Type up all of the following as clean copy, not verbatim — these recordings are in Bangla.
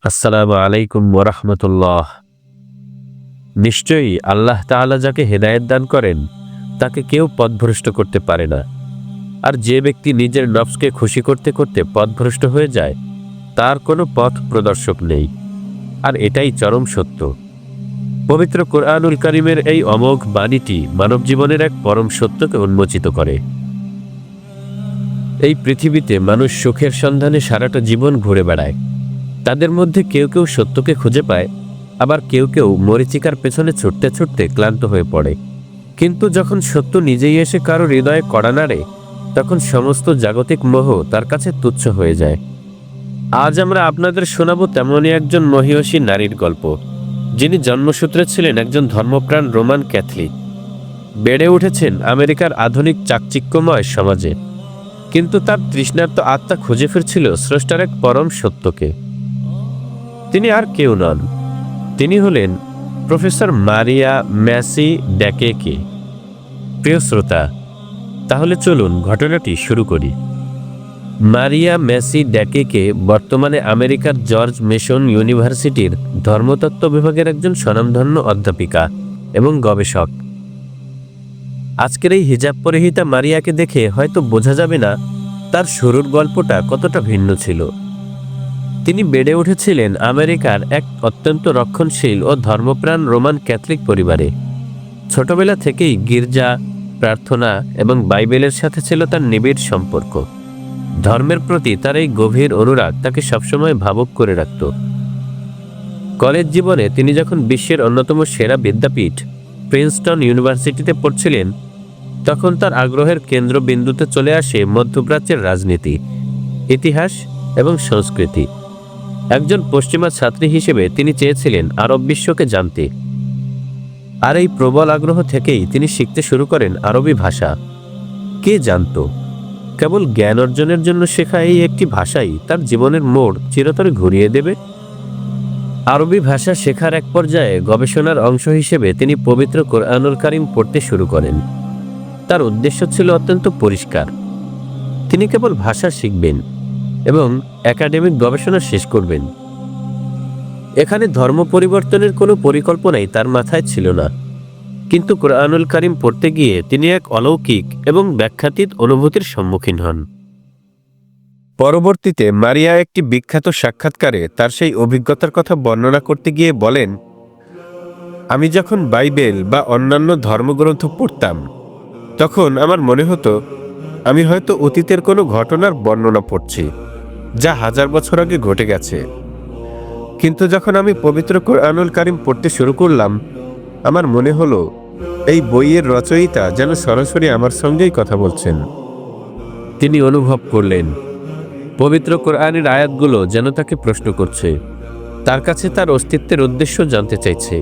আসসালামু আলাইকুম ওরহমতুল্লাহ। নিশ্চয়ই আল্লাহ তাআলা যাকে হেদায়েত দান করেন তাকে কেউ পথভ্রষ্ট করতে পারে না। আর যে ব্যক্তি নিজের নফসকে খুশি করতে করতে পথভ্রষ্ট হয়ে যায় তার কোনো পথ প্রদর্শক নেই। আর এটাই চরম সত্য। পবিত্র কোরআনুল কারীমের এই অমোঘ বাণীটি মানব জীবনের এক পরম সত্যকে উন্মোচিত করে। এই পৃথিবীতে মানুষ সুখের সন্ধানে সারাটা জীবন ঘুরে বেড়ায়। তাদের মধ্যে কেউ কেউ সত্যকে খুঁজে পায়, আবার কেউ কেউ মরীচিকার পেছনে ছুটতে ছুটতে ক্লান্ত হয়ে পড়ে। কিন্তু যখন সত্য নিজেই এসে কারো হৃদয়ে কড়া নাড়ে তখন সমস্ত জাগতিক মোহ তার কাছে তুচ্ছ হয়ে যায়। আজ আমরা আপনাদের শোনাবো তেমনই একজন মহিয়সী নারীর গল্প, যিনি জন্মসূত্রে ছিলেন একজন ধর্মপ্রাণ রোমান ক্যাথলিক। বেড়ে উঠেছেন আমেরিকার আধুনিক চাকচিক্যময় সমাজে, কিন্তু তার তৃষ্ণার্ত আত্মা খুঁজে ফিরছিল স্রষ্টার এক পরম সত্যকে। তিনি আর কেউ নন, তিনি হলেন প্রফেসর মারিয়া ম্যাসি ড্যাকেকে। প্রিয় শ্রোতা, তাহলে চলুন ঘটনাটি শুরু করি। মারিয়া ম্যাসি ড্যাকেকে বর্তমানে আমেরিকার জর্জ মেসন ইউনিভার্সিটির ধর্মতত্ত্ব বিভাগের একজন স্বনামধন্য অধ্যাপিকা এবং গবেষক। আজকের এই হিজাব পরিহিতা মারিয়াকে দেখে হয়তো বোঝা যাবে না তার শুরুর গল্পটা কতটা ভিন্ন ছিল। তিনি বেড়ে উঠেছিলেন আমেরিকার এক অত্যন্ত রক্ষণশীল ও ধর্মপ্রাণ রোমান ক্যাথলিক পরিবারে। ছোটবেলা থেকেই গির্জা, প্রার্থনা এবং বাইবেলের সাথে ছিল তার নিবিড় সম্পর্ক। ধর্মের প্রতি তার এই গভীর অনুরাগ তাকে সবসময় ভাবুক করে রাখত। কলেজ জীবনে তিনি যখন বিশ্বের অন্যতম সেরা বিদ্যাপীঠ প্রিন্সটন ইউনিভার্সিটিতে পড়ছিলেন তখন তার আগ্রহের কেন্দ্রবিন্দুতে চলে আসে মধ্যপ্রাচ্যের রাজনীতি, ইতিহাস এবং সংস্কৃতি। একজন পশ্চিমা ছাত্রী হিসেবে তিনি চেয়েছিলেন আরব বিশ্বকে জানতে। আর এই প্রবল আগ্রহ থেকেই তিনি শিখতে শুরু করেন আরবি ভাষা। কে জানত, কেবল জ্ঞান অর্জনের জন্য শেখা এই একটি ভাষাই তার জীবনের মোড় চিরতরে ঘুরিয়ে দেবে। আরবি ভাষা শেখার এক পর্যায়ে গবেষণার অংশ হিসেবে তিনি পবিত্র কোরআনুল কারীম পড়তে শুরু করেন। তার উদ্দেশ্য ছিল অত্যন্ত পরিষ্কার। তিনি কেবল ভাষা শিখবেন এবং একাডেমিক গবেষণা শেষ করবেন। এখানে ধর্ম পরিবর্তনের কোনো পরিকল্পনাই তার মাথায় ছিল না। কিন্তু কোরআনুল কারীম পড়তে গিয়ে তিনি এক অলৌকিক এবং ব্যাখ্যাতীত অনুভূতির সম্মুখীন হন। পরবর্তীতে মারিয়া একটি বিখ্যাত সাক্ষাৎকারে তার সেই অভিজ্ঞতার কথা বর্ণনা করতে গিয়ে বলেন, আমি যখন বাইবেল বা অন্যান্য ধর্মগ্রন্থ পড়তাম তখন আমার মনে হতো আমি হয়তো অতীতের কোনো ঘটনার বর্ণনা পড়ছি যা হাজার বছর আগে ঘটে গেছে। কিন্তু যখন আমি পবিত্র কোরআনুল কারীম পড়তে শুরু করলাম আমার মনে হলো এই বইয়ের রচয়িতা যেন সরাসরি আমার সঙ্গেই কথা বলছেন। তিনি অনুভব করলেন পবিত্র কোরআনের আয়াতগুলো যেন তাকে প্রশ্ন করছে, তার কাছে তার অস্তিত্বের উদ্দেশ্য জানতে চাইছে।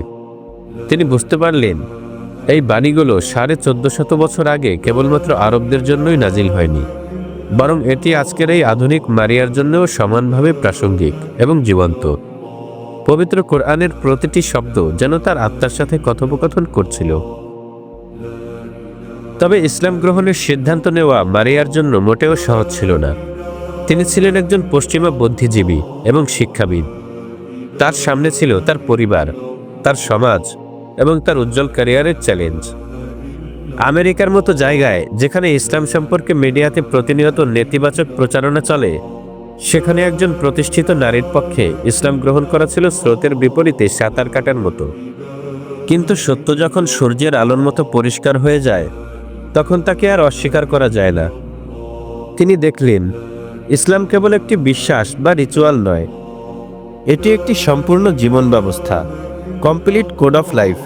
তিনি বুঝতে পারলেন এই বাণীগুলো 1450 বছর আগে কেবলমাত্র আরবদের জন্যই নাজিল হয়নি, বরং এটি আজকের এই আধুনিক মারিয়ার জন্যও সমানভাবে প্রাসঙ্গিক এবং জীবন্ত। পবিত্র কোরআনের প্রতিটি শব্দ যেন তার আত্মার সাথে কথোপকথন করছিল। তবে ইসলাম গ্রহণের সিদ্ধান্ত নেওয়া মারিয়ার জন্য মোটেও সহজ ছিল না। তিনি ছিলেন একজন পশ্চিমা বুদ্ধিজীবী এবং শিক্ষাবিদ। তার সামনে ছিল তার পরিবার, তার সমাজ এবং তার উজ্জ্বল ক্যারিয়ারের চ্যালেঞ্জ। আমেরিকার মতো জায়গায় যেখানে ইসলাম সম্পর্কে মিডিয়াতে প্রতিনিয়ত নেতিবাচক প্রচারণা চলে, সেখানে একজন প্রতিষ্ঠিত নারীর পক্ষে ইসলাম গ্রহণ করা ছিল স্রোতের বিপরীতে সাঁতার কাটার মতো। কিন্তু সত্য যখন সূর্যের আলোর মতো পরিষ্কার হয়ে যায় তখন তাকে আর অস্বীকার করা যায় না। তিনি দেখলেন ইসলাম কেবল একটি বিশ্বাস বা রিচুয়াল নয়, এটি একটি সম্পূর্ণ জীবন ব্যবস্থা, কমপ্লিট কোড অফ লাইফ।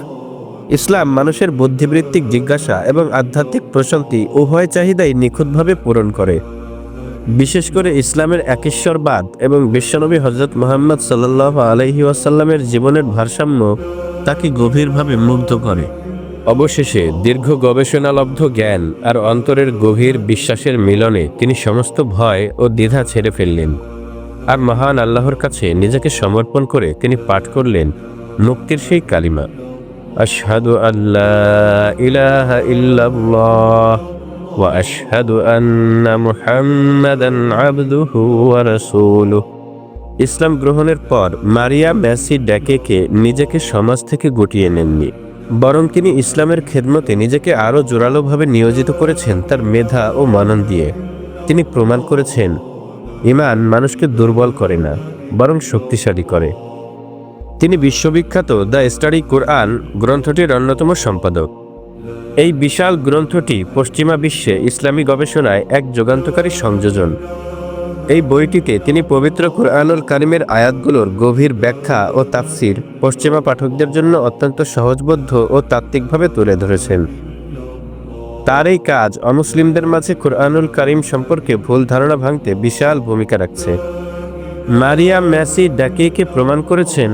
ইসলাম মানুষের বুদ্ধিবৃত্তিক জিজ্ঞাসা এবং আধ্যাত্মিক প্রশান্তি উভয় চাহিদাই নিখুঁতভাবে পূরণ করে। বিশেষ করে ইসলামের একেশ্বরবাদ এবং বিশ্বনবী হযরত মুহাম্মদ সাল্লাল্লাহু আলাইহি ওয়াসাল্লামের জীবনের ভারসাম্য তাকে গভীরভাবে মুগ্ধ করে। অবশেষে দীর্ঘ গবেষণালব্ধ জ্ঞান আর অন্তরের গভীর বিশ্বাসের মিলনে তিনি সমস্ত ভয় ও দ্বিধা ছেড়ে ফেললেন আর মহান আল্লাহর কাছে নিজেকে সমর্পণ করে তিনি পাঠ করলেন মুক্তির সেই কালিমা, আশহাদু আল্লা ইলাহা ইল্লাল্লাহ ওয়া আশহাদু আন্না মুহাম্মাদান আবদুহু ওয়া রাসূলুহু। ইসলাম গ্রহণের পর মারিয়া ম্যাসি ড্যাকেকে নিজেকে সমাজ থেকে গুটিয়ে নেননি, বরং তিনি ইসলামের খেদমতে নিজেকে আরও জোরালোভাবে নিয়োজিত করেছেন তার মেধা ও মনন দিয়ে। তিনি প্রমাণ করেছেন, ঈমান মানুষকে দুর্বল করে না, বরং শক্তিশালী করে। তিনি বিশ্ববিখ্যাত দ্য স্টাডি কোরআন গ্রন্থটির অন্যতম সম্পাদক। এই বিশাল গ্রন্থটি পশ্চিমা বিশ্বে ইসলামী গবেষণায় এক যুগান্তকারী সংযোজন। এই বইটিতে তিনি পবিত্র কুরআনুল কারিমের আয়াতগুলোর গভীর ব্যাখ্যা ও তাফসির পশ্চিমা পাঠকদের জন্য অত্যন্ত সহজবোধ্য ও তাত্ত্বিকভাবে তুলে ধরেছেন। তার এই কাজ অমুসলিমদের মাঝে কুরআনুল কারিম সম্পর্কে ভুল ধারণা ভাঙতে বিশাল ভূমিকা রাখছে। মারিয়া ম্যাসি ডাকেকে প্রমাণ করেছেন,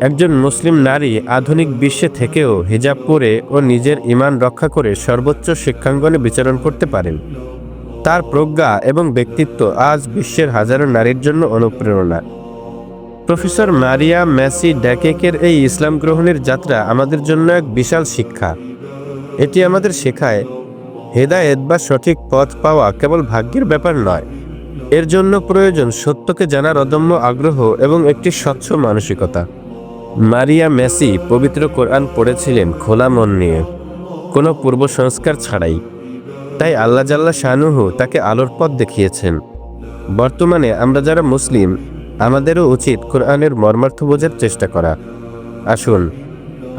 একজন মুসলিম নারী আধুনিক বিশ্বে থেকেও হিজাব পরে ও নিজের ঈমান রক্ষা করে সর্বোচ্চ শিক্ষাঙ্গনে বিচরণ করতে পারেন। তার প্রজ্ঞা এবং ব্যক্তিত্ব আজ বিশ্বের হাজারো নারীর জন্য অনুপ্রেরণা। প্রফেসর মারিয়া ম্যাসি ড্যাকেকের এই ইসলাম গ্রহণের যাত্রা আমাদের জন্য এক বিশাল শিক্ষা। এটি আমাদের শেখায়, হেদায়েত বা সঠিক পথ পাওয়া কেবল ভাগ্যের ব্যাপার নয়, এর জন্য প্রয়োজন সত্যকে জানার অদম্য আগ্রহ এবং একটি স্বচ্ছ মানসিকতা। মারিয়া ম্যাসি পবিত্র কোরআন পড়েছিলেন খোলা মন নিয়ে, কোনো পূর্ব সংস্কার ছাড়াই। তাই আল্লাহ জাল্লা শানুহু তাকে আলোর পথ দেখিয়েছেন। বর্তমানে আমরা যারা মুসলিম, আমাদেরও উচিত কোরআনের মর্মার্থ বোঝার চেষ্টা করা। আসুন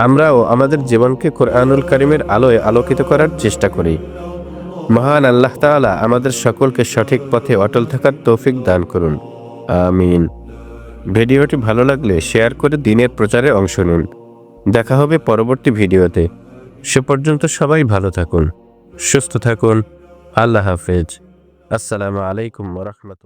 আমরাও আমাদের জীবনকে কোরআনুল কারিমের আলোয় আলোকিত করার চেষ্টা করি। মহান আল্লাহ তাআলা আমাদের সকলকে সঠিক পথে অটল থাকার তৌফিক দান করুন, আমিন। ভিডিওটি ভালো লাগলে শেয়ার করে দ্বীনের প্রচারে অংশ নিন। দেখা হবে পরবর্তী ভিডিওতে। সে পর্যন্ত সবাই ভালো থাকুন, সুস্থ থাকুন। আল্লাহ হাফেজ। আসসালামু আলাইকুম ওয়া রাহমাতুল্লাহ।